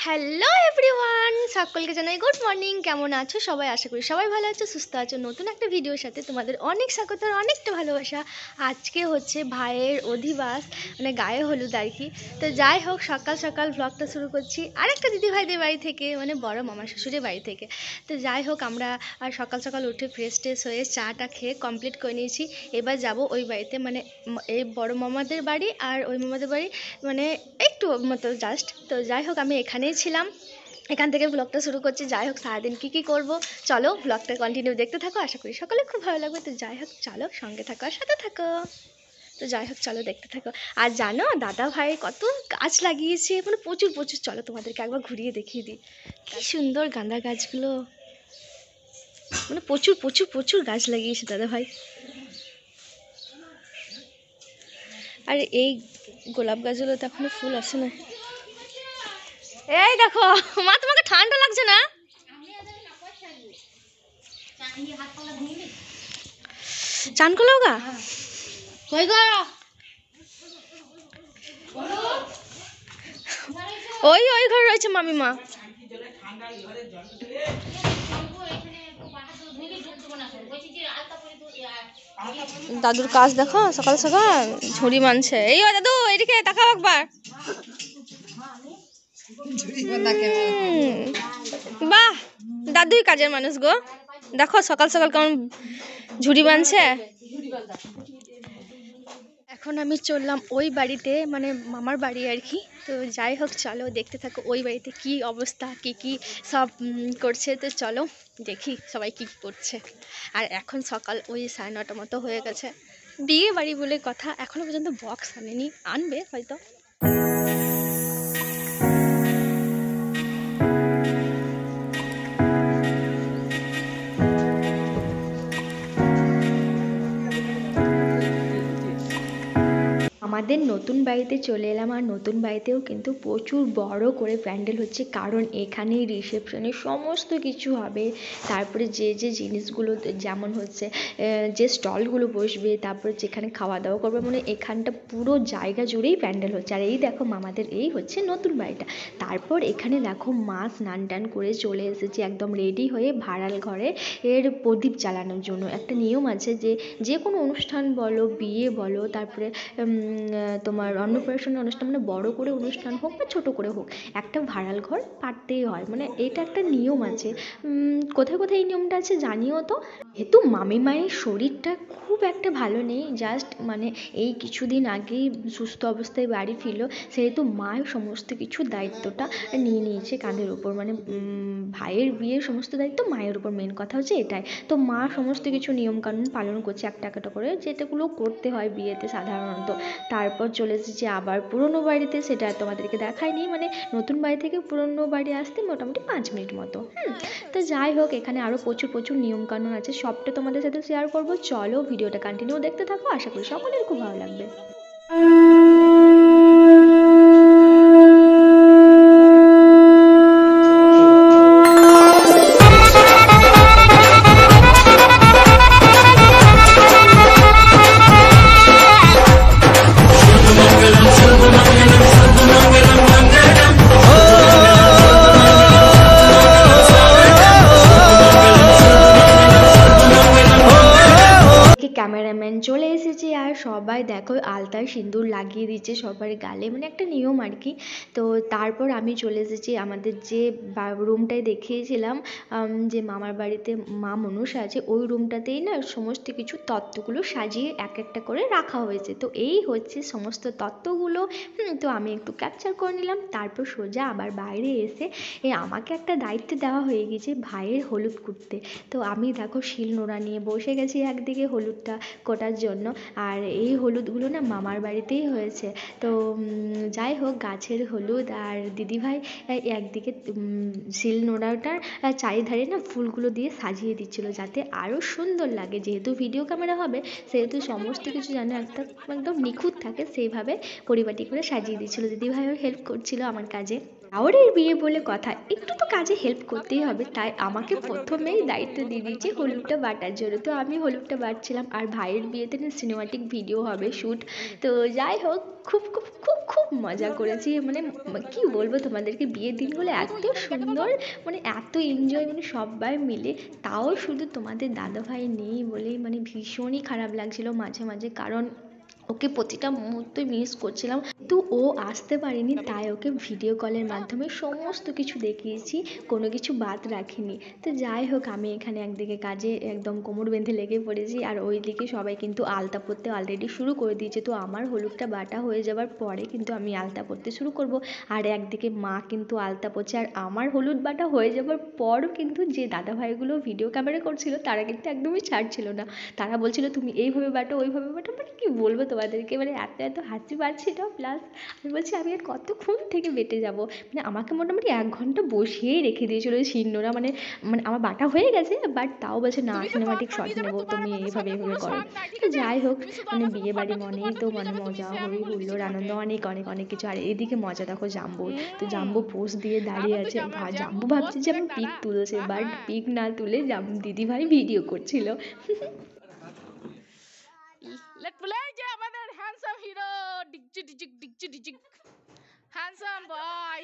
Hello everyone, সকলকে জানাই good morning. কেমন আছো সবাই? আশা করি সবাই ভালো আছো, সুস্থ আছো। নতুন একটা ভিডিওর সাথে তোমাদের অনেক স্বাগত আর অনেকটা ভালোবাসা। আজকে হচ্ছে ভাইয়ের অধিবাস, মানে গায়ে হলুদ আর কি। তো যাই হোক, সকাল সকাল ব্লগটা শুরু করছি আরেকটা দিদিভাইদের বাড়ি থেকে, মানে বড় মামা শ্বশুরের বাড়ি থেকে। তো যাই হোক, আমরা আর সকাল সকাল উঠে ফ্রেশ ট্রেশ হয়ে চাটা খেয়ে কমপ্লিট করে নিয়েছি। এবার যাব ওই বাড়িতে, মানে এই বড় মামাদের বাড়ি আর ওই মামাদের বাড়ি মানে একটু মতো জাস্ট। তো যাই হোক, আমি এখানেই ছিলাম, এখান থেকে ব্লগটা শুরু করছি। যাই হোক, সারাদিন কী করবো চলো ব্লগটা কন্টিনিউ দেখতে থাকো, আশা করি সকলে খুব ভালো লাগবে। তো যাই হোক চলো, সঙ্গে থাকো আর সাথে থাকো। তো যাই হোক চলো দেখতে থাকো। আর জানো দাদা ভাই কত গাছ লাগিয়েছে, মানে প্রচুর প্রচুর। চলো তোমাদেরকে একবার ঘুরিয়ে দেখিয়ে দিই, কি সুন্দর গাঁদা গাছগুলো, মানে প্রচুর প্রচুর প্রচুর গাছ লাগিয়েছে দাদা ভাই। আর এই গোলাপ গাছগুলোতে এখনো ফুল আসে না। এই দেখো মা, তোমাকে ঠান্ডা লাগছে না? চান করলো গা? কই গো? ওই ওই ঘরে রয়েছে মামিমা। দাদুর কাজ দেখো, সকাল সকাল ঝুড়ি মানছে। এই ও দাদু, এদিকে তাকাও একবার। বাহ, দাদুই কাজের মানুষ গো। দেখো সকাল সকাল কেমন ঝুড়ি বাঁধছে। এখন আমি চললাম ওই বাড়িতে, মানে মামার বাড়ি আর কি। তো যাই হোক চলো দেখতে থাকো ওই বাড়িতে কি অবস্থা, কি সব করছে। তো চলো দেখি সবাই কি করছে। আর এখন সকাল ওই 9:30 মতো হয়ে গেছে। বিয়ে বাড়ি বলে কথা, এখনো পর্যন্ত বক্স আনেনি, আনবে হয়তো। আমাদের নতুন বাড়িতে চলে এলাম, আর নতুন বাড়িতেও কিন্তু প্রচুর বড় করে প্যান্ডেল হচ্ছে, কারণ এখানেই রিসেপশনে সমস্ত কিছু হবে। তারপরে যে যে জিনিসগুলো, যেমন হচ্ছে যে স্টলগুলো বসবে, তারপরে যেখানে খাওয়া দাওয়া করবে, মানে এখানটা পুরো জায়গা জুড়েই প্যান্ডেল হচ্ছে। আর এই দেখো মামাদের এই হচ্ছে নতুন বাড়িটা। তারপর এখানে দেখো মা স্নান টান করে চলে এসেছে একদম রেডি হয়ে ভাড়াল ঘরে এর প্রদীপ জ্বালানোর জন্য। একটা নিয়ম আছে যে যে কোনো অনুষ্ঠান বলো, বিয়ে বলো, তারপরে তোমার অন্নপ্রাশন অনুষ্ঠান, মানে বড় করে অনুষ্ঠান হোক বা ছোট করে হোক, একটা ভাড়াল ঘর পাড়তেই হয়, মানে এটা একটা নিয়ম আছে। কোথায় কোথায় এই নিয়মটা আছে জানিও তো। যেহেতু মামিমায়ের শরীরটা খুব একটা ভালো নেই, জাস্ট মানে এই কিছুদিন আগেই সুস্থ অবস্থায় বাড়ি ফিরল, সেহেতু মায়ের সমস্ত কিছু দায়িত্বটা নিয়ে নিয়েছে কাঁধের উপর। মানে ভাইয়ের বিয়ের সমস্ত দায়িত্ব মায়ের উপর, মেন কথা হচ্ছে এটাই। তো মা সমস্ত কিছু নিয়মকানুন পালন করছে একটা একটা করে, যেটাগুলো করতে হয় বিয়েতে সাধারণত। তারপর চলে এসেছি আবার পুরনো বাড়িতে, সেটা তোমাদেরকে দেখায়নি। মানে নতুন বাড়ি থেকে পুরনো বাড়ি আসতে মোটামুটি 5 মিনিট মতো। তো যাই হোক, এখানে আরও প্রচুর প্রচুর নিয়মকানুন আছে, সবটা তোমাদের সাথে শেয়ার করবো। চলো ভিডিওটা কন্টিনিউ দেখতে থাকো, আশা করি সকলের খুব ভালো লাগবে। ক্যামেরাম্যান চলে এসেছে, আর সবাই দেখো আলতায় সিঁদুর লাগিয়ে দিচ্ছে সবার গালে, মানে একটা নিয়ম আর কি। তো তারপর আমি চলে এসেছি আমাদের যে রুমটায় দেখিয়েছিলাম, যে মামার বাড়িতে মা মনসা আছে, ওই রুমটাতেই না সমস্ত কিছু তত্ত্বগুলো সাজিয়ে এক একটা করে রাখা হয়েছে। তো এই হচ্ছে সমস্ত তত্ত্বগুলো। তো আমি একটু ক্যাপচার করে নিলাম। তারপর সোজা আবার বাইরে এসে আমাকে একটা দায়িত্ব দেওয়া হয়ে গেছে ভাইয়ের হলুদ কুটতে। তো আমি দেখো শিল নোড়া নিয়ে বসে গেছি একদিকে হলুদটা কোটার জন্য। আর এই হলুদগুলো না মামার বাড়িতেই হয়েছে। তো যাই হোক, গাছের হলুদ, আর দিদিভাই একদিকে শিল নোড়াটার চারিধারে না ফুলগুলো দিয়ে সাজিয়ে দিচ্ছিলো, যাতে আরও সুন্দর লাগে। যেহেতু ভিডিও ক্যামেরা হবে, সেহেতু সমস্ত কিছু যেন একটা একদম নিখুঁত থাকে, সেইভাবে পরিপাটি করে সাজিয়ে দিচ্ছিলো। দিদিভাইও হেল্প করছিল আমার কাজে। দেওরের বিয়ে বলে কথা, একটু তো কাজে হেল্প করতেই হবে, তাই আমাকে প্রথমেই দায়িত্ব দিয়ে দিয়েছে হলুদটা বাটার জন্য। তো আমি হলুদটা বাটছিলাম, আর ভাইয়ের বিয়েতে না সিনেমাটিক ভিডিও হবে শ্যুট। তো যাই হোক, খুব খুব খুব খুব মজা করেছি, মানে কি বলবো তোমাদেরকে, বিয়ের দিনগুলো এত সুন্দর, মানে এত এনজয়, মানে সবাই মিলে। তাও শুধু তোমাদের দাদাভাই নেই বলেই মানে ভীষণই খারাপ লাগছিল মাঝে মাঝে, কারণ ওকে প্রতিটা মুহূর্তই মিস করছিলাম। তো ও আসতে পারেনি, তাই ওকে ভিডিও কলের মাধ্যমে সমস্ত কিছু দেখিয়েছি, কোনো কিছু বাদ রাখিনি। তো যাই হোক, আমি এখানে একদিকে কাজে একদম কোমর বেঁধে লেগে পড়েছি, আর ওইদিকে সবাই কিন্তু আলতা পরতে অলরেডি শুরু করে দিয়েছে। তো আমার হলুদটা বাটা হয়ে যাওয়ার পরে কিন্তু আমি আলতা পরতে শুরু করব, আর একদিকে মা কিন্তু আলতা পরছে। আর আমার হলুদ বাটা হয়ে যাওয়ার পরও কিন্তু যে দাদাভাইগুলো ভিডিও ক্যামেরা করছিল তারা কিন্তু একদমই ছাড়ছিল না। তারা বলছিল তুমি এইভাবে বাটো, ওইভাবে বাটো, মানে কি বলবো তোমাদেরকে, মানে এত এত হাসি পাচ্ছিল। প্লাস আমি বলছি আমি আর কতক্ষণ থেকে বেটে যাব, মানে আমাকে মোটামুটি 1 ঘন্টা বসিয়েই রেখে দিয়েছিল ওই শিন্নরা, মানে মানে আমার বাটা হয়ে গেছে, বাট তাও বলছে না সিনেমাটিক শট নেবো, তুমি এইভাবে এইভাবে করো। তো যাই হোক, মানে বিয়ে বাড়ি মনেই তো মানে মজা, হই হুল্লোড়, আনন্দ, অনেক অনেক অনেক কিছু। আর এদিকে মজা দেখো জাম্বুর, তো জাম্বু পোজ দিয়ে দাঁড়িয়ে আছে, জাম্বু ভাবছে যে আমি পিক তুলছে, বাট পিক না তুলে দিদিভাই ভিডিও করছিল। লেট প্লে যে আমাদের হ্যান্ডসাম হিরো ডিগজি ডিজিক ডিগজি ডিজিক হ্যান্ডসাম বয়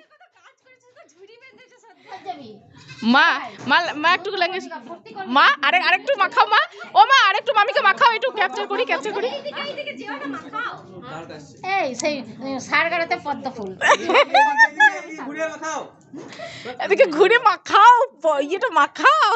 মা মা মা একটু ল্যাঙ্গুয়েজ মা আরেকটু মাখাও মা, ও মা আরেকটু মামিকে মাখাও, একটু ক্যাপচার করি এই সেই সারগাড়াতে পদ্ম ফুল এদিকে ঘুরে মাখাও, ইয়েটা মাখাও।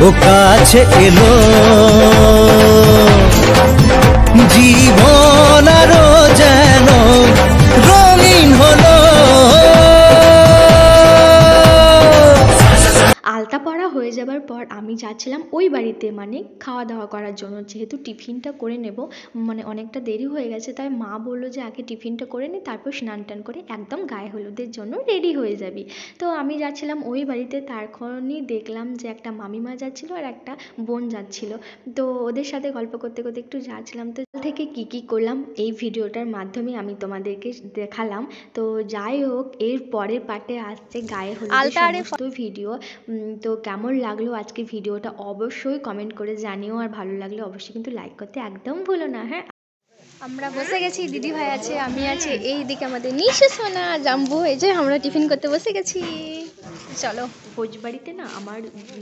ও কাছে এলো জীবন আরো যেন রঙিন হলো। আলতা পড়া হয়ে যাবার পর আমি যাচ্ছিলাম ওই বাড়িতে, মানে খাওয়া দাওয়া করার জন্য, যেহেতু টিফিনটা করে নেব, মানে অনেকটা দেরি হয়ে গেছে, তাই মা বললো যে আগে টিফিনটা করে নি, তারপর স্নান টান করে একদম গায়ে হলুদের জন্য রেডি হয়ে যাবি। তো আমি যাচ্ছিলাম ওই বাড়িতে, তখনই দেখলাম যে একটা মামিমা যাচ্ছিলো আর একটা বোন যাচ্ছিলো। তো ওদের সাথে গল্প করতে করতে একটু যাচ্ছিলাম। তো থেকে কি কি করলাম এই ভিডিওটার মাধ্যমে আমি তোমাদেরকে দেখালাম। তো যাই হোক, এর পরের পার্টে আসছে গায়ে হলুদের সমস্ত ভিডিও। তো কেমন লাগলো আজকে ভিডিওটা অবশ্যই কমেন্ট করে জানিও, আর ভালো লাগলে অবশ্যই কিন্তু লাইক করতে একদম ভুলো না। হ্যাঁ, আমরা বসে গেছি, দিদি ভাই আছে, আমি আছে, এই দিকে আমাদের নিশু সোনা জাম্বু, এই যে আমরা টিফিন করতে বসে গেছি। চলো, ভোজ বাড়িতে না আমার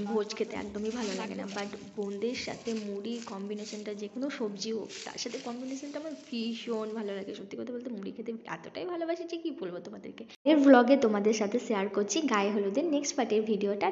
ভোজ খেতে একদমই ভালো লাগে না, বাট বোনদের সাথে মুড়ি কম্বিনেশনটা, যে কোনো সবজি হোক তার সাথে কম্বিনেশনটা আমার ভীষণ ভালো লাগে। সত্যি কথা বলতে মুড়ি খেতে এতটাই ভালোবাসি যে কি বলবো তোমাদেরকে। এর ব্লগে তোমাদের সাথে শেয়ার করছি গায়ে হলুদের নেক্সট পার্টের ভিডিওটা।